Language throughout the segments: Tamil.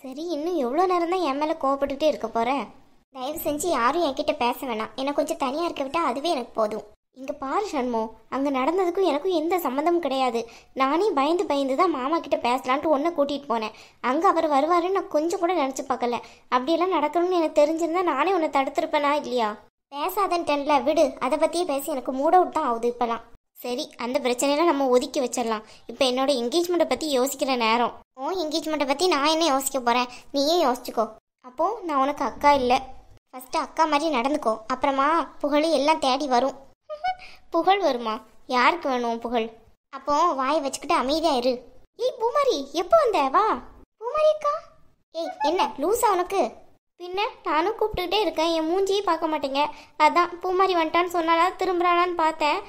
சரி, இன்னும் எவ்வளோ நேரம் தான் என் மேலே கோவப்பட்டுட்டே இருக்க போகிறேன்? தயவு செஞ்சு யாரும் என்கிட்ட பேச வேணாம். என்னை கொஞ்சம் தனியாக இருக்க விட்டால் அதுவே எனக்கு போதும். இங்கே பாரு சண்மோ, அங்கே நடந்ததுக்கும் எனக்கும் எந்த சம்மந்தமும் கிடையாது. நானே பயந்து பயந்து தான் மாமா கிட்ட பேசலான்ட்டு ஒன்றை கூட்டிகிட்டு போனேன். அங்கே அவர் வருவாருன்னு நான் கொஞ்சம் கூட நினச்சி பார்க்கல. அப்படியெல்லாம் நடக்கணும்னு எனக்கு தெரிஞ்சிருந்தா நானே உன்னை தடுத்துருப்பேனா இல்லையா? பேசாதன்ட்டேன்ல, விடு. அதை பற்றியே பேசி எனக்கு மூட் அவுட் தான் ஆகுது இப்போலாம். சரி, அந்த பிரச்சனையெல்லாம் நம்ம ஒதுக்கி வச்சிடலாம். இப்போ என்னோட என்கேஜ்மெண்ட்டை பற்றி யோசிக்கிற நேரம். என்கேஜ்மெண்ட்டை பற்றி நான் என்ன யோசிக்க போகிறேன், நீயே யோசிச்சுக்கோ. அப்போது நான் உனக்கு அக்கா இல்லை. ஃபஸ்ட்டு அக்கா மாதிரி நடந்துக்கோ, அப்புறமா புகழ் எல்லாம் தேடி வரும். புகழ் வருமா? யாருக்கு வேணும் புகழ்? அப்போ வாயை வச்சுக்கிட்டு அமைதியா இரு. ஏய் பூமாரி, எப்போ வந்த? வா பூமாரி அக்கா. ஏய் என்ன லூஸா உனக்கு? பின்ன நானும் கூப்பிட்டுக்கிட்டே இருக்கேன், என் மூஞ்சியே பார்க்க மாட்டேங்க. அதான் பூமாரி வந்துட்டான்னு சொன்னாலா திரும்புறாளான்னு பார்த்தேன்.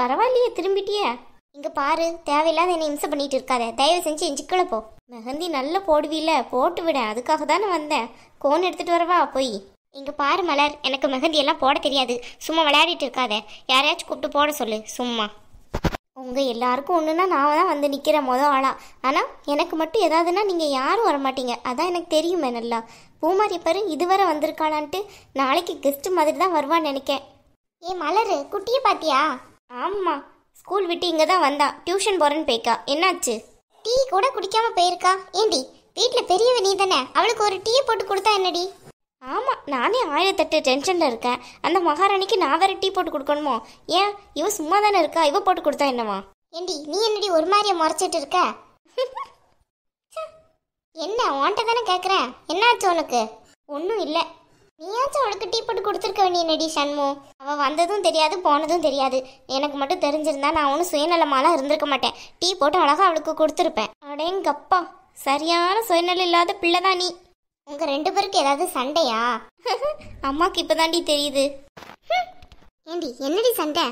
பரவாயில்லையே, திரும்பிட்டியே. இங்க பாரு, தேவையில்லாத என்னை இம்சை பண்ணிட்டு இருக்காத. தயவு செஞ்சு எஞ்சிக்கல போ. மெஹந்தி நல்ல போடுவீல, போட்டு விட. அதுக்காக தானே வந்தேன். கோன் எடுத்துட்டு வரவா போய்? இங்க பாரு மலர், எனக்கு மெஹந்தி எல்லாம் போட தெரியாது. சும்மா விளையாடிட்டு இருக்காத. யாரையாச்சும் கூப்பிட்டு போட சொல்லு சும்மா. உங்க எல்லாருக்கும் ஒண்ணுன்னா நான் தான் வந்து நிக்கிறேன் மொதல் ஆளா. ஆனா எனக்கு மட்டும் ஏதாவதுன்னா நீங்க யாரும் வரமாட்டீங்க. அதான் எனக்கு தெரியுமே நல்லா. பூமாரி பாரு, இதுவரை வந்திருக்காளான்ட்டு. நாளைக்கு கெஸ்ட் மாதிரி தான் வருவான்னு நினைக்கேன். ஏ மலரு, குட்டியை பாத்தியா? ஆமா, ஸ்கூல் விட்டு இங்க தான் வந்தா. டியூஷன் போறேன்னு போய்க்கா. என்னாச்சு? டீ கூட குடிக்காம போயிருக்கா. ஏண்டி, வீட்டுல பெரியவ நீ தானே, அவளுக்கு ஒரு டீ போட்டு கொடுத்தா என்னடி? ஆமா, நானே 1008 டென்ஷன்ல இருக்கேன். அந்த மகாராணிக்கு நான் வேற டீ போட்டு கொடுக்கணுமோ? ஏன், இவ சும்மா தானே இருக்கா, இவ போட்டு கொடுத்தா என்னவா? ஏண்டி நீ என்னடி ஒரு மாதிரியா முறைச்சிட்டு இருக்க? என்ன உன்கிட்ட தானே கேட்குறேன். என்னாச்சு உனக்கு? ஒன்றும் இல்லை. நீயாச்சும் அவளுக்கு டீ போட்டு கொடுத்துருக்க வேண்டிய என்னடி சண்மு. அவள் வந்ததும் தெரியாது போனதும் தெரியாது. எனக்கு மட்டும் தெரிஞ்சிருந்தா நான் ஒன்றும் சுயநலமாலாம் இருந்திருக்க மாட்டேன். டீ போட்டு அழகா அவளுக்கு கொடுத்துருப்பேன். அடேங்கப்பா, சரியான சுயநலம் இல்லாத பிள்ளைதான் நீ. உங்க 2 பேருக்கு ஏதாவது சண்டையா? அம்மாக்கு இப்பதாண்டி தெரியுது. ஏண்டி என்னடி சண்டை?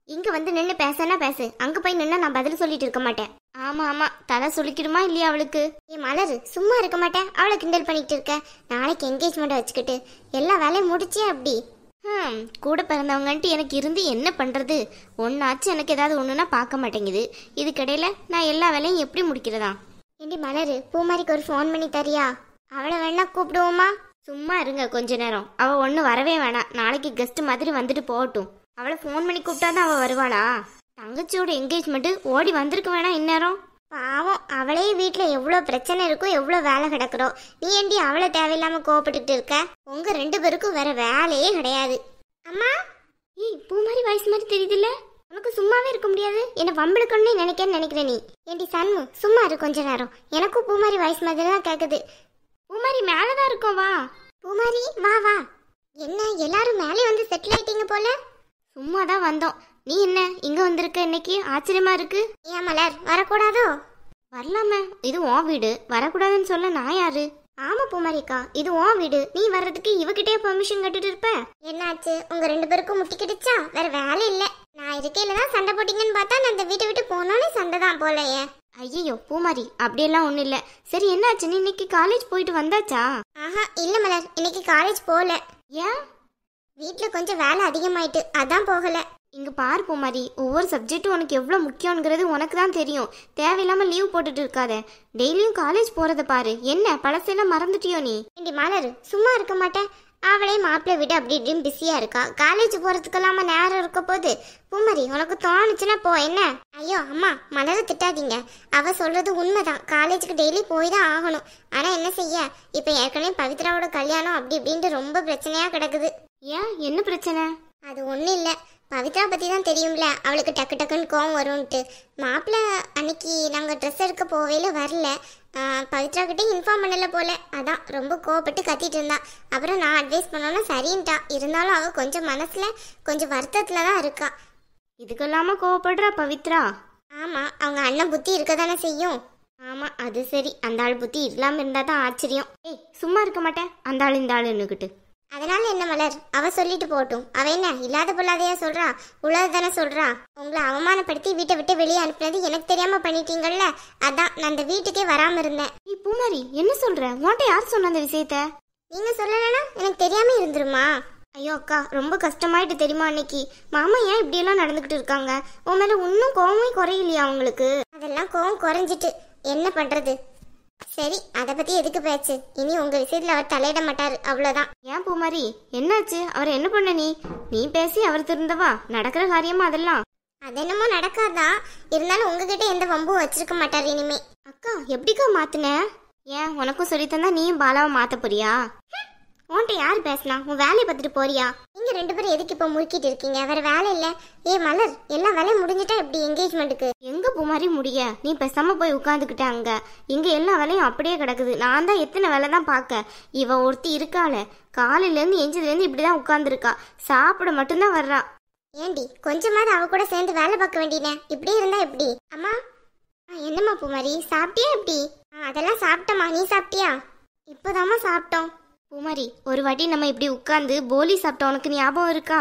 இங்க வந்து நின்று பேசனா பேசு, அங்க போய் நின்னா நான் பதில் சொல்லிட்டு இருக்க மாட்டேன். ஆமா ஆமா, தலை சொல்லிக்கிடுமா இல்லையா அவளுக்கு? ஏன் மலரு, சும்மா இருக்க மாட்டேன். அவளை கிண்டல் பண்ணிட்டு இருக்க. நாளைக்கு என்கேஜ்மெண்ட் வச்சுக்கிட்டு எல்லா வேலையும் முடிச்சே அப்படி. கூட பிறந்தவங்கன்ட்டு எனக்கு இருந்து என்ன பண்றது? ஒன்னாச்சு எனக்கு ஏதாவது ஒண்ணுன்னா பார்க்க மாட்டேங்குது. இதுக்கிடையில நான் எல்லா வேலையும் எப்படி முடிக்கிறதா? ஏண்டி மலரு, பூமாரிக்கு ஒரு ஃபோன் பண்ணி தரியா? அவளை வேணா கூப்பிடுவோமா? சும்மா இருங்க கொஞ்ச நேரம். அவள் ஒன்றும் வரவே வேணாம். நாளைக்கு கெஸ்ட் மாதிரி வந்துட்டு போகட்டும். அவளை ஃபோன் பண்ணி கூப்பிட்டாதான் அவள் வருவாளா? தங்கச்சியோட என்கேஜ்மெண்ட்டு ஓடி வந்திருக்க வேணாம் இந்நேரம். பாவம், அவளே வீட்டில் எவ்வளோ பிரச்சனை இருக்கோ, எவ்வளோ வேலை கிடக்குறோ. நீ ஏண்டி அவளை தேவையில்லாமல் கோவப்பட்டுக்கிட்டு இருக்க? உங்கள் 2 பேருக்கும் வேற வேலையே கிடையாது. அம்மா, ஏய் பூமாரி வாய்ஸ் மாதிரி தெரியுதுல்ல? உனக்கு சும்மாவே இருக்க முடியாது. என்னை வம்பெடுக்கணும்னு நினைக்கிறேன் நீ. ஏண்டி சண்மு, சும்மா இரு கொஞ்ச நேரம். எனக்கும் பூமாரி வாய்ஸ் மாதிரி தான் கேட்குது. பூமாரி மேலதான் இருக்கோம், வா. பூமாரி வா வா. என்ன எல்லாரும் மேலே வந்து செட்டில் ஆயிட்டீங்க போல? சும்மா தான் வந்தோம். நீ என்ன இங்க வந்திருக்க இன்னைக்கு? ஆச்சரியமா இருக்கு. ஏன் மலர், வரக்கூடாதோ? வரலாமே, இது உன் வீடு. வரக்கூடாதுன்னு சொல்ல நான் யாரு? ஆமா பூமாரிக்கா, இது உன் வீடு. நீ வர்றதுக்கு இவகிட்டே பெர்மிஷன் கட்டிட்டு இருப்ப. என்னாச்சு, உங்க 2 பேருக்கும் முட்டி கிடைச்சா? வேற வேலை இல்ல. நான் இருக்கையில தான் சண்டை போட்டீங்கன்னு பார்த்தா நான் அந்த வீட்டை விட்டு போனோன்னே சண்டை தான் போலையே. ஐயோ பூமாரி, அப்படியெல்லாம் ஒன்றும் இல்லை. சரி என்னாச்சு, நீ இன்னைக்கு காலேஜ் போயிட்டு வந்தாச்சா? ஆஹா இல்லை மலர், இன்னைக்கு காலேஜ் போகல. ஏன்? வீட்டில் கொஞ்சம் வேலை அதிகமாயிட்டு, அதான் போகல. இங்க பாரு பூமாரி, ஒவ்வொரு சப்ஜெக்டும் உனக்கு எவ்வளோ முக்கியங்கிறது உனக்கு தான் தெரியும். தேவையில்லாம லீவ் போட்டுட்டு இருக்காத. டெய்லியும் காலேஜ் போறத பாரு. என்ன பழசெல்லாம் மறந்துட்டியோ நீ? ஏண்டி மலர், சும்மா இருக்க மாட்டேன். அவளே மாப்பிள்ளை விட அப்படி இப்படின்னு பிஸியா இருக்கா. காலேஜ் போறதுக்கெல்லாம நேரம் இருக்க போது. பூமாரி, உனக்கு தோணுச்சுன்னா போ. என்ன? ஐயோ அம்மா, மலரை திட்டாதீங்க. அவ சொல்றது உண்மைதான். காலேஜுக்கு டெய்லி போய் தான் ஆகணும். ஆனா என்ன செய்ய, இப்ப ஏற்கனவே பவித்ராவோட கல்யாணம் அப்படி இப்படின்ட்டு ரொம்ப பிரச்சனையா கிடக்குது. ஏன், என்ன பிரச்சனை? அது ஒன்றும் இல்லை. பவித்ரா பற்றி தான் தெரியும்ல, அவளுக்கு டக்கு டக்குன்னு கோவம் வரும்ன்ட்டு. மாப்பிள்ளை அன்னைக்கு நாங்கள் ட்ரெஸ் எடுக்க போவேல வரல. பவித்ரா கிட்டே இன்ஃபார்ம் பண்ணல போல. அதான் ரொம்ப கோவப்பட்டு கத்திட்டு இருந்தா. அப்புறம் நான் அட்வைஸ் பண்ணோன்னா சரின்ட்டா. இருந்தாலும் அவள் கொஞ்சம் மனசில் கொஞ்சம் வருத்தத்தில் தான் இருக்கா. இதுக்கெல்லாம கோவப்படுறா பவித்ரா? ஆமாம், அவங்க அண்ணன் புத்தி இருக்க தானே செய்யும். ஆமாம் அது சரி, அந்த ஆள் புத்தி இல்லாமல் இருந்தால் தான் ஆச்சரியம். ஏய் சும்மா இருக்க மாட்டேன், அந்த ஆள் இந்த ஆளுன்னுக்கிட்டு. அதனால என்ன மலர், அவ சொல்லிட்டு போட்டும். அவ என்ன இல்லாத பொல்லாதையா சொல்றா? உள்ளது தானே சொல்றா. உங்களை அவமானப்படுத்தி வீட்டை விட்டு வெளியே அனுப்புனது எனக்கு தெரியாம பண்ணிட்டீங்கல்ல, அதான் நான் அந்த வீட்டுக்கே வராம இருந்தேன். நீ பூமாரி என்ன சொல்ற? உன்கிட்ட யார் சொன்ன அந்த விஷயத்த? நீங்க சொல்லலன்னா எனக்கு தெரியாம இருந்துருமா? ஐயோ அக்கா, ரொம்ப கஷ்டமாயிட்டு தெரியுமா அன்னைக்கு. மாமா ஏன் இப்படியெல்லாம் நடந்துக்கிட்டு இருக்காங்க? உன் மேல இன்னும் கோவமே குறையிலையா அவங்களுக்கு? அதெல்லாம் கோவம் குறைஞ்சிட்டு என்ன பண்றது. சரி, அதை பத்தி எதுக்கு பேச்சு? இனி உங்க விஷயத்துல அவர் தலையிட மாட்டாரு, அவ்வளவுதான். ஏன் பூமாரி, என்னாச்சு? அவர் என்ன பண்ண? நீ பேசி அவர் திருந்தவா? நடக்கிற காரியமா அதெல்லாம்? அது என்னமோ நடக்காதான், இருந்தாலும் உங்ககிட்ட எந்த வம்பும் வச்சிருக்க மாட்டாரு இனிமே. அக்கா எப்படிக்கா மாத்துன? ஏன் உனக்கும் சொல்லித்தந்தா நீயும் பாலாவை மாத்த போறியா? உன்கிட்ட யாரு பேசினா? உன் வேலையை பார்த்துட்டு போறியா? நீங்க 2 பேரும் எதுக்கு இப்ப முறுக்கிட்டு இருக்கீங்க? வேற வேலை இல்ல? ஏ மலர், எல்லா வேலையும் முடிஞ்சிட்டா எப்படி என்கேஜ்மெண்ட்டுக்கு? எங்க பூமாரி முடிய? நீ பேசாம போய் உட்காந்துக்கிட்ட அங்க. இங்க எல்லா வேலையும் அப்படியே கிடக்குது. நான் தான் எத்தனை வேலை தான் பார்க்க. இவ ஒருத்தி இருக்காள, காலையில இருந்து எஞ்சதுல இருந்து இப்படிதான் உட்கார்ந்துருக்கா. சாப்பிட மட்டும்தான் வர்றா. ஏண்டி, கொஞ்சமாவது அவ கூட சேர்ந்து வேலை பார்க்க வேண்டியனே. இப்படி இருந்தா எப்படி? அம்மா, என்னம்மா பூமாரி, சாப்பிட்டியா எப்படி? அதெல்லாம் சாப்பிட்டம்மா, நீ சாப்பிட்டியா? இப்போதாம்மா சாப்பிட்டோம். பூமாரி, ஒரு வாட்டி நம்ம இப்படி உட்கார்ந்து போலி சாப்பிட்டோம், உனக்கு ஞாபகம் இருக்கா?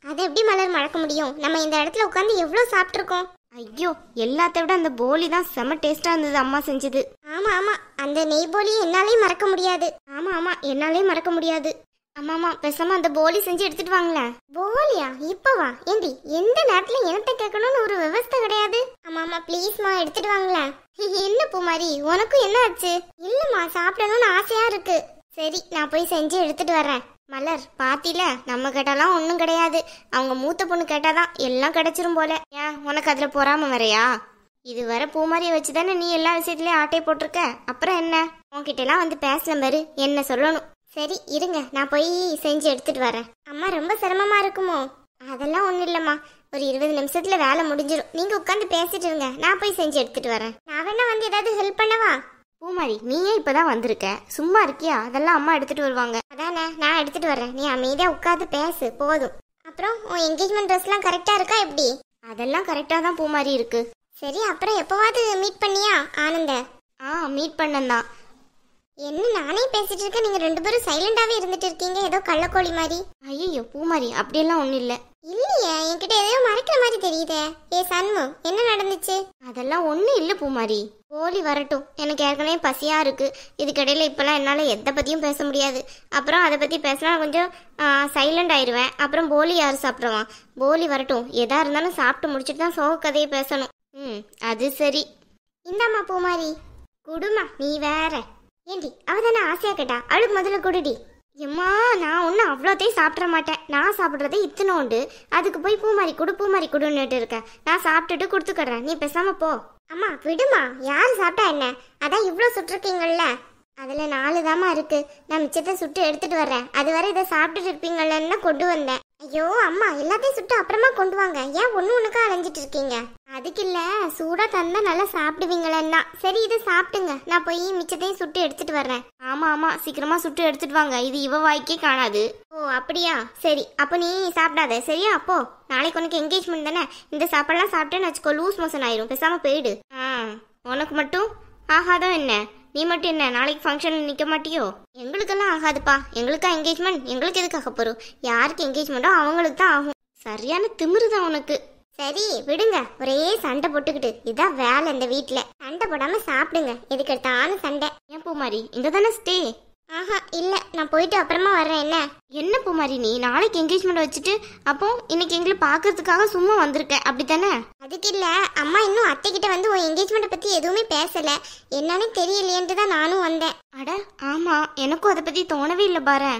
அதை எப்படி மலர் மறக்க முடியும்? நம்ம இந்த இடத்துல உட்காந்து எவ்வளவு சாப்பிட்டுருக்கோம். ஐயோ, எல்லாத்த விட அந்த போலி தான் செம டேஸ்டா இருந்தது அம்மா செஞ்சது. ஆமா ஆமா, அந்த நெய் போலியை என்னாலையும் மறக்க முடியாது. ஆமா ஆமா, என்னாலையும் மறக்க முடியாது. ஆமாமா, பேசாம அந்த போலி செஞ்சு எடுத்துட்டு வாங்களேன். போலியா? இப்பவா? ஏண்டி, எந்த நேரத்துல என்கிட்ட கேட்கணும்னு ஒரு விவஸ்தை கிடையாது. ஆமா ஆமா, ப்ளீஸ்மா எடுத்துட்டு வாங்களேன். என்ன பூமாரி, உனக்கும் என்ன ஆச்சு? இல்லம்மா, சாப்பிடணும்னு ஆசையா இருக்கு. சரி, நான் போய் செஞ்சு எடுத்துட்டு வரேன். மலர், பாத்தில, நம்ம கேட்டாலாம் ஒன்றும் கிடையாது. அவங்க மூத்த பொண்ணு கேட்டாதான் எல்லாம் கிடைச்சிரும் போல. ஏன் உனக்கு அதுல பொறாம வரையா? இது வர பூமாரியை வச்சுதானே நீ எல்லா விஷயத்துலயும் ஆட்டை போட்டிருக்க. அப்புறம் என்ன? உன்கிட்ட எல்லாம் வந்து பேசல பாரு, என்ன சொல்லணும். சரி இருங்க, நான் போய் செஞ்சு எடுத்துட்டு வரேன். அம்மா, ரொம்ப சிரமமா இருக்குமோ? அதெல்லாம் ஒண்ணும் இல்லம்மா, ஒரு 20 நிமிஷத்துல வேலை முடிஞ்சிடும். நீங்க உட்காந்து பேசிட்டு இருங்க, நான் போய் செஞ்சு எடுத்துட்டு வரேன். நான் வேணா வந்து ஏதாவது ஹெல்ப் பண்ணவா? பூமாரி, நீயே இப்பதான் வந்திருக்க, சும்மா இருக்கியா? அதெல்லாம் அம்மா எடுத்துட்டு வருவாங்க. அதானே, நான் எடுத்துட்டு வரேன். நீ அமைதியா உட்காந்து பேசு போதும். அப்புறம் உன் என்கேஜ்மெண்ட் ட்ரெஸ்லாம் கரெக்டா இருக்கா எப்படி? அதெல்லாம் கரெக்டா தான் பூமாரி இருக்கு. சரி, அப்புறம் எப்பவாவது மீட் பண்ணியா ஆனந்த? மீட் பண்ணந்தான். என்ன நானே பேசிட்டு இருக்கேன், நீங்க 2 பேரும் சைலண்டாவே இருந்துட்டு இருக்கீங்க, ஏதோ கள்ளக்கோழி மாதிரி. ஐயோ பூமாரி, அப்படியெல்லாம் ஒண்ணும் இல்ல. இல்லையே, என்கிட்ட எதையோ மறைக்கிற மாதிரி தெரியுதே. ஏ சண்மு, என்ன நடந்துச்சு? அதெல்லாம் ஒண்ணும் இல்ல பூமாரி. போலி வரட்டும், எனக்கு ஏற்கனவே பசியா இருக்கு. இதுக்கிடையில இப்பெல்லாம் என்னால எதை பத்தியும் பேச முடியாது. அப்புறம் அதை பத்தி பேசினா கொஞ்சம் சைலண்ட் ஆயிடுவேன். அப்புறம் போலி யாரு சாப்பிடுவான்? போலி வரட்டும், எதா இருந்தாலும் சாப்பிட்டு முடிச்சுட்டு தான் சோக கதையை பேசணும். அது சரி. இந்தாம்மா பூமாரி, குடுமா. நீ வேற. ஏண்டி, அவதானே ஆசையா கேட்டா, அவளுக்கு முதல்ல குடுடி. எம்மா, நான் ஒன்றும் அவ்வளோத்தையும் சாப்பிட மாட்டேன். நான் சாப்பிட்றதே இத்தனோண்டு. அதுக்கு போய் பூமாரி குடு பூமாரி குடுன்னுட்டு இருக்கேன். நான் சாப்பிட்டுட்டு கொடுத்துக்கறேன், நீ பேசாம போ. அம்மா விடுமா, யாரு சாப்பிட்டா என்ன? அதான் இவ்வளோ சுட்டிருக்கீங்கல்ல, அதுல 4 தாமா இருக்கு. நான் மிச்சத்தை சுட்டு எடுத்துட்டு வர்றேன். அது வரை இதை சாப்பிட்டுட்டு இருப்பீங்கன்னு கொண்டு வந்தேன். ஐயோ அம்மா, எல்லாத்தையும் சுட்டு அப்புறமா கொண்டு வாங்க. ஏன் ஒண்ணுக்கா அலைஞ்சிட்டு இருக்கீங்க? அதுக்கு இல்ல, சூடா தந்தா நல்லா சாப்பிடுவீங்களா? சரி, இதை சாப்பிட்டுங்க, நான் போய் மிச்சத்தையும் சுட்டு எடுத்துட்டு வர்றேன். ஆமா ஆமா, சீக்கிரமா சுட்டு எடுத்துட்டு வாங்க, இது இவ வாய்க்கே காணாது. ஓ அப்படியா? சரி, அப்ப நீ சாப்பிடாத சரியா? அப்போ நாளைக்கு உனக்கு என்கேஜ்மெண்ட் தானே, இந்த சாப்பாடுலாம் சாப்பிட்டேன்னு வச்சுக்கோ, லூஸ் மோஷன் ஆயிரும். பேசாம போயிடு. உனக்கு மட்டும் ஆகாதோ என்ன? நீ மட்டும் என்ன நாளைக்கு ஃபங்க்ஷனில் நிற்க மாட்டியோ? எங்களுக்கெல்லாம் ஆகாதுப்பா. எங்களுக்கா என்கேஜ்மெண்ட்? எங்களுக்கு எதுக்காக போறோம்? யாருக்கு என்கேஜ்மெண்ட்டோ அவங்களுக்கு தான் ஆகும். சரியான திமிரு தான் உனக்கு. சரி விடுங்க, ஒரே சண்டை போட்டுக்கிட்டு. இதான் வேலை இந்த வீட்டுல. சண்டை போடாம சாப்பிடுங்க, எதுக்கு எடுத்தாலும் சண்டை. ஏன் பூமாரி, இங்க தானே ஸ்டே? ஆஹா இல்ல, நான் போயிட்டு அப்புறமா வர்றேன். என்ன பூமாரி, நீ நாளைக்கு என்கேஜ்மெண்ட் வச்சுட்டு அப்போ இன்னைக்கு எங்களை பாக்குறதுக்காக சும்மா வந்திருக்க அப்படித்தானே? அதுக்கு இல்ல, அம்மா இன்னும் அத்தை கிட்ட வந்து உன் என்கேஜ்மெண்ட் பத்தி எதுவுமே பேசல, என்னன்னு தெரியலையேன்ட்டு தான் நானும் வந்தேன். அட ஆமா, எனக்கும் அதை பத்தி தோணவே இல்லை பாரு.